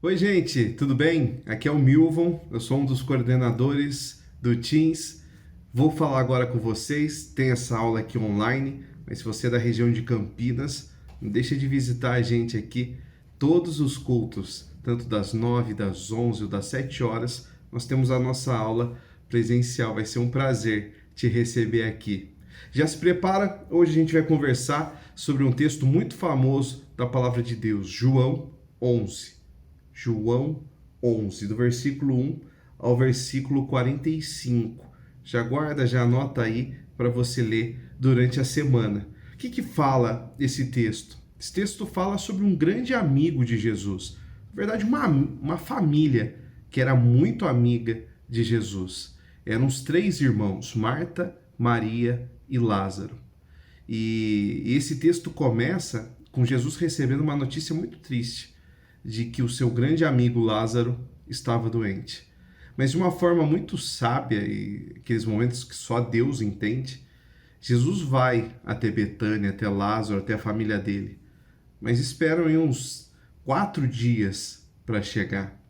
Oi, gente, tudo bem? Aqui é o Milvon, eu sou um dos coordenadores do Teams. Vou falar agora com vocês. Tem essa aula aqui online, mas se você é da região de Campinas, não deixa de visitar a gente aqui. Todos os cultos, tanto das 9, das 11 ou das 7 horas, nós temos a nossa aula presencial. Vai ser um prazer te receber aqui. Já se prepara? Hoje a gente vai conversar sobre um texto muito famoso da Palavra de Deus, João 11. João 11, do versículo 1 ao versículo 45. Já guarda, já anota aí para você ler durante a semana. O que fala esse texto? Esse texto fala sobre um grande amigo de Jesus. Na verdade, uma família que era muito amiga de Jesus. Eram os três irmãos, Marta, Maria e Lázaro. E esse texto começa com Jesus recebendo uma notícia muito triste de que o seu grande amigo Lázaro estava doente. Mas de uma forma muito sábia, e aqueles momentos que só Deus entende, Jesus vai até Betânia, até Lázaro, até a família dele. Mas esperam em uns 4 dias para chegar.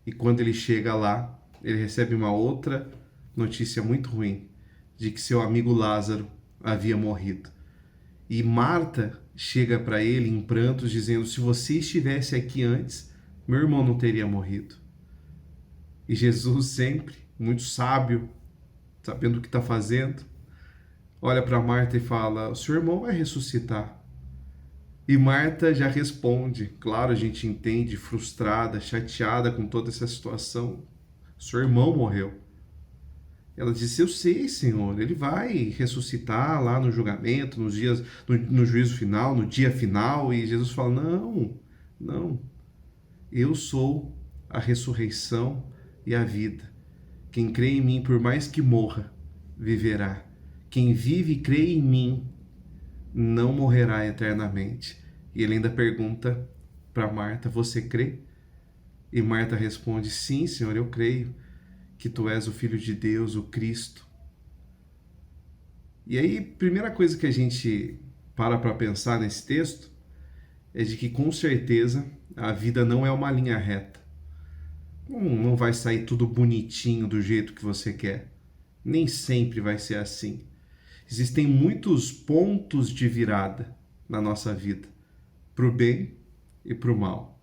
E quando ele chega lá, ele recebe uma outra notícia muito ruim, de que seu amigo Lázaro havia morrido. E Marta chega para ele em prantos, dizendo: se você estivesse aqui antes, meu irmão não teria morrido. E Jesus, sempre muito sábio, sabendo o que está fazendo, olha para Marta e fala: o seu irmão vai ressuscitar. E Marta já responde, claro, a gente entende, frustrada, chateada com toda essa situação: seu irmão morreu. Ela disse: eu sei, Senhor, ele vai ressuscitar lá no julgamento, nos dias, no juízo final, no dia final. E Jesus fala: não, não, eu sou a ressurreição e a vida. Quem crê em mim, por mais que morra, viverá. Quem vive e crê em mim, não morrerá eternamente. E ele ainda pergunta para Marta: você crê? E Marta responde: sim, Senhor, eu creio que tu és o Filho de Deus, o Cristo. E aí, primeira coisa que a gente para pensar nesse texto é de que, com certeza, a vida não é uma linha reta. Não vai sair tudo bonitinho do jeito que você quer. Nem sempre vai ser assim. Existem muitos pontos de virada na nossa vida, para o bem e para o mal.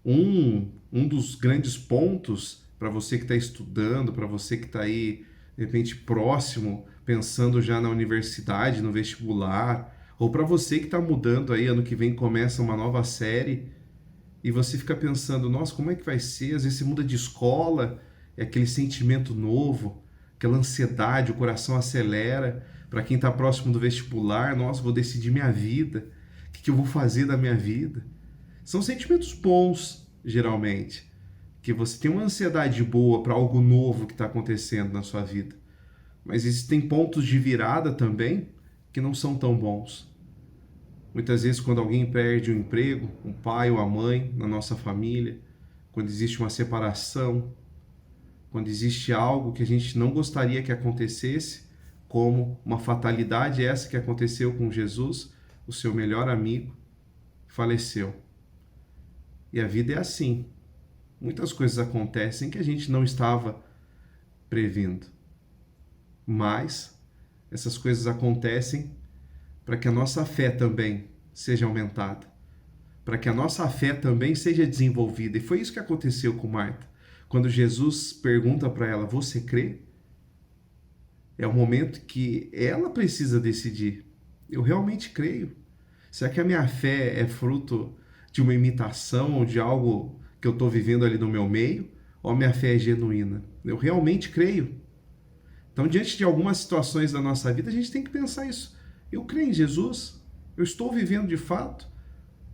Um dos grandes pontos para você que está estudando, para você que está aí, de repente, próximo, pensando já na universidade, no vestibular, ou para você que está mudando aí, ano que vem começa uma nova série, e você fica pensando: nossa, como é que vai ser? Às vezes você muda de escola, é aquele sentimento novo, aquela ansiedade, o coração acelera. Para quem está próximo do vestibular: nossa, vou decidir minha vida, o que eu vou fazer da minha vida? São sentimentos bons, geralmente, que você tem uma ansiedade boa para algo novo que está acontecendo na sua vida. Mas existem pontos de virada também que não são tão bons. Muitas vezes, quando alguém perde o emprego, um pai ou a mãe na nossa família, quando existe uma separação, quando existe algo que a gente não gostaria que acontecesse, como uma fatalidade essa que aconteceu com Jesus, o seu melhor amigo, faleceu. E a vida é assim. Muitas coisas acontecem que a gente não estava prevendo. Mas essas coisas acontecem para que a nossa fé também seja aumentada, para que a nossa fé também seja desenvolvida. E foi isso que aconteceu com Marta. Quando Jesus pergunta para ela: você crê? É o momento que ela precisa decidir: eu realmente creio? Será que a minha fé é fruto de uma imitação ou de algo que eu estou vivendo ali no meu meio? Ou a minha fé é genuína? Eu realmente creio? Então, diante de algumas situações da nossa vida, a gente tem que pensar isso: eu creio em Jesus? Eu estou vivendo de fato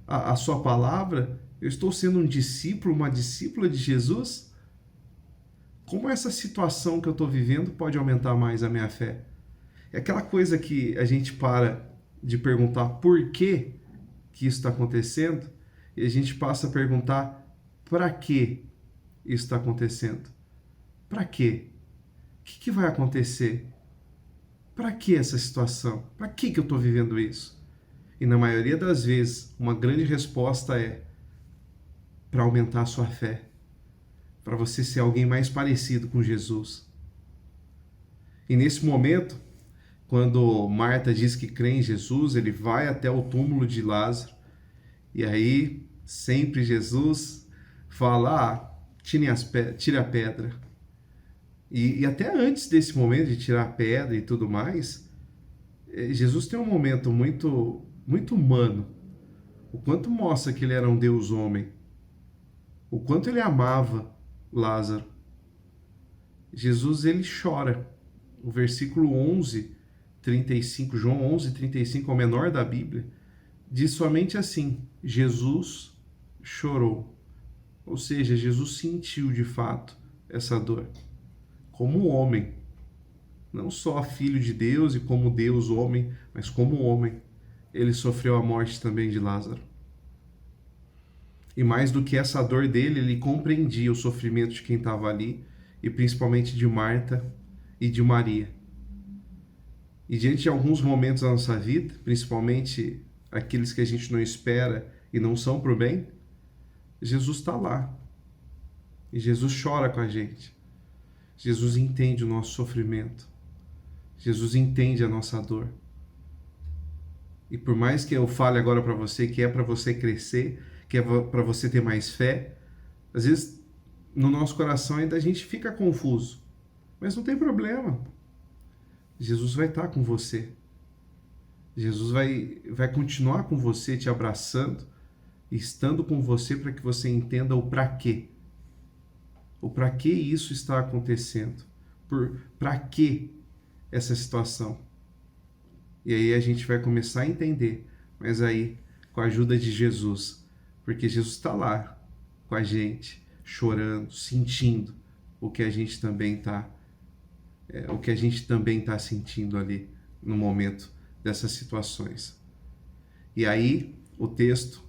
a sua palavra? Eu estou sendo um discípulo, uma discípula de Jesus? Como essa situação que eu estou vivendo pode aumentar mais a minha fé? É aquela coisa que a gente para de perguntar por que isso está acontecendo, e a gente passa a perguntar: para que isso está acontecendo? Para quê? O que vai acontecer? Para que essa situação? Para que eu estou vivendo isso? E na maioria das vezes, uma grande resposta é: para aumentar a sua fé, para você ser alguém mais parecido com Jesus. E nesse momento, quando Marta diz que crê em Jesus, ele vai até o túmulo de Lázaro, e aí sempre Jesus fala, tire a pedra. E até antes desse momento de tirar a pedra e tudo mais, Jesus tem um momento muito, muito humano. O quanto mostra que ele era um Deus homem. O quanto ele amava Lázaro. Jesus, ele chora. O versículo 11, 35, João 11, 35, é o menor da Bíblia, diz somente assim: Jesus chorou. Ou seja, Jesus sentiu de fato essa dor. Como homem. Não só filho de Deus e como Deus homem, mas como homem. Ele sofreu a morte também de Lázaro. E mais do que essa dor dele, ele compreendia o sofrimento de quem estava ali, e principalmente de Marta e de Maria. E diante de alguns momentos da nossa vida, principalmente aqueles que a gente não espera e não são para o bem, Jesus está lá. E Jesus chora com a gente. Jesus entende o nosso sofrimento. Jesus entende a nossa dor. E por mais que eu fale agora para você que é para você crescer, que é para você ter mais fé, às vezes no nosso coração ainda a gente fica confuso. Mas não tem problema. Jesus vai estar com você. Jesus vai continuar com você, te abraçando, estando com você para que você entenda o para quê. O para que isso está acontecendo. Para que essa situação. E aí a gente vai começar a entender, mas aí com a ajuda de Jesus, porque Jesus está lá com a gente, chorando, sentindo o que a gente também está sentindo ali no momento dessas situações. E aí o texto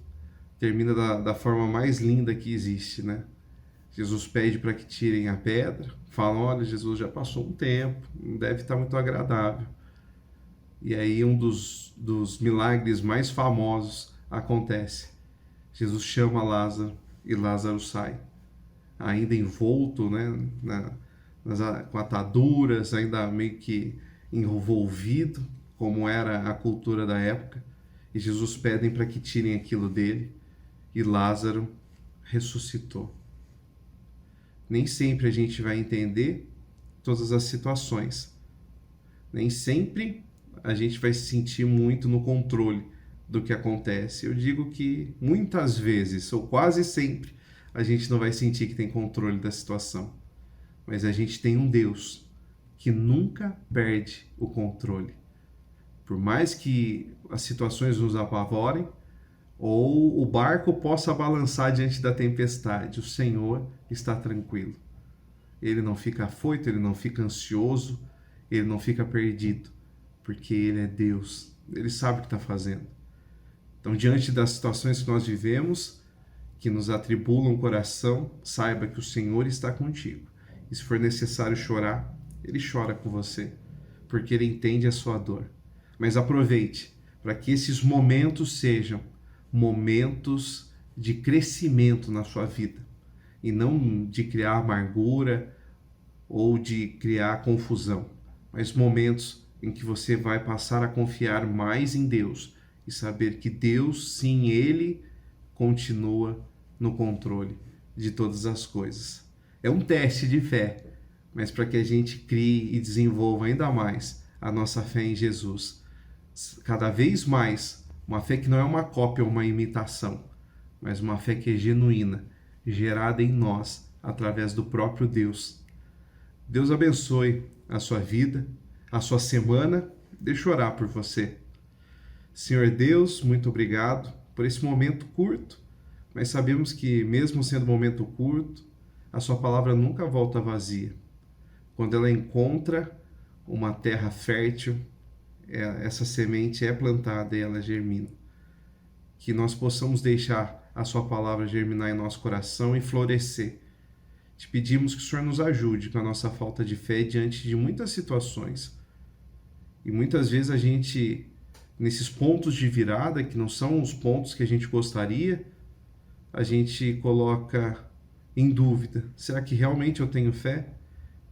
termina da forma mais linda que existe, né? Jesus pede para que tirem a pedra, falam, olha, Jesus já passou um tempo, não deve estar muito agradável. E aí um dos milagres mais famosos acontece. Jesus chama Lázaro e Lázaro sai, ainda envolto, né, com ataduras, ainda meio que envolvido, como era a cultura da época. E Jesus pede para que tirem aquilo dele, e Lázaro ressuscitou. Nem sempre a gente vai entender todas as situações. Nem sempre a gente vai se sentir muito no controle do que acontece. Eu digo que muitas vezes, ou quase sempre, a gente não vai sentir que tem controle da situação. Mas a gente tem um Deus que nunca perde o controle. Por mais que as situações nos apavorem, ou o barco possa balançar diante da tempestade, o Senhor está tranquilo. Ele não fica afoito, ele não fica ansioso, ele não fica perdido, porque ele é Deus, ele sabe o que está fazendo. Então, diante das situações que nós vivemos, que nos atribulam o coração, saiba que o Senhor está contigo. E se for necessário chorar, ele chora com você, porque ele entende a sua dor. Mas aproveite para que esses momentos sejam momentos de crescimento na sua vida, e não de criar amargura ou de criar confusão, mas momentos em que você vai passar a confiar mais em Deus e saber que Deus, sim, Ele continua no controle de todas as coisas. É um teste de fé, mas para que a gente crie e desenvolva ainda mais a nossa fé em Jesus. Cada vez mais, uma fé que não é uma cópia ou uma imitação, mas uma fé que é genuína, gerada em nós, através do próprio Deus. Deus abençoe a sua vida, a sua semana. Deixa eu orar por você. Senhor Deus, muito obrigado por esse momento curto, mas sabemos que mesmo sendo um momento curto, a sua palavra nunca volta vazia. Quando ela encontra uma terra fértil, essa semente é plantada e ela germina. Que nós possamos deixar a sua palavra germinar em nosso coração e florescer. Te pedimos que o Senhor nos ajude com a nossa falta de fé diante de muitas situações. E muitas vezes a gente, nesses pontos de virada, que não são os pontos que a gente gostaria, a gente coloca em dúvida: será que realmente eu tenho fé?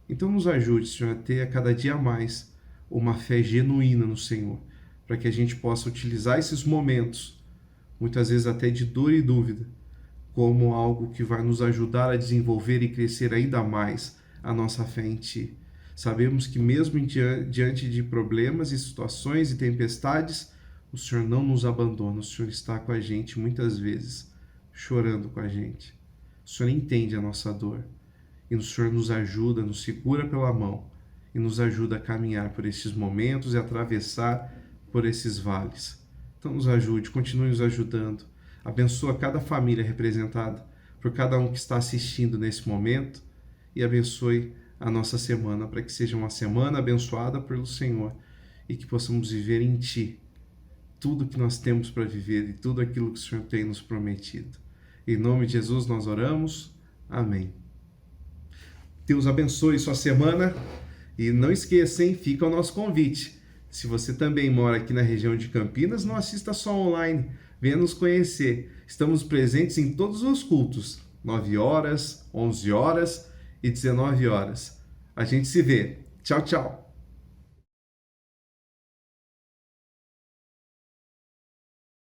Então nos ajude, Senhor, a ter a cada dia mais uma fé genuína no Senhor, para que a gente possa utilizar esses momentos, muitas vezes até de dor e dúvida, como algo que vai nos ajudar a desenvolver e crescer ainda mais a nossa fé em Ti. Sabemos que mesmo diante de problemas e situações e tempestades, o Senhor não nos abandona, o Senhor está com a gente muitas vezes, chorando com a gente. O Senhor entende a nossa dor e o Senhor nos ajuda, nos segura pela mão e nos ajuda a caminhar por esses momentos e atravessar por esses vales. Então nos ajude, continue nos ajudando. Abençoa cada família representada por cada um que está assistindo nesse momento e abençoe a nossa semana para que seja uma semana abençoada pelo Senhor e que possamos viver em Ti tudo que nós temos para viver e tudo aquilo que o Senhor tem nos prometido. Em nome de Jesus nós oramos. Amém. Deus abençoe sua semana e não esqueça, hein? Fica o nosso convite. Se você também mora aqui na região de Campinas, não assista só online, venha nos conhecer. Estamos presentes em todos os cultos, 9 horas, 11 horas e 19 horas. A gente se vê. Tchau, tchau.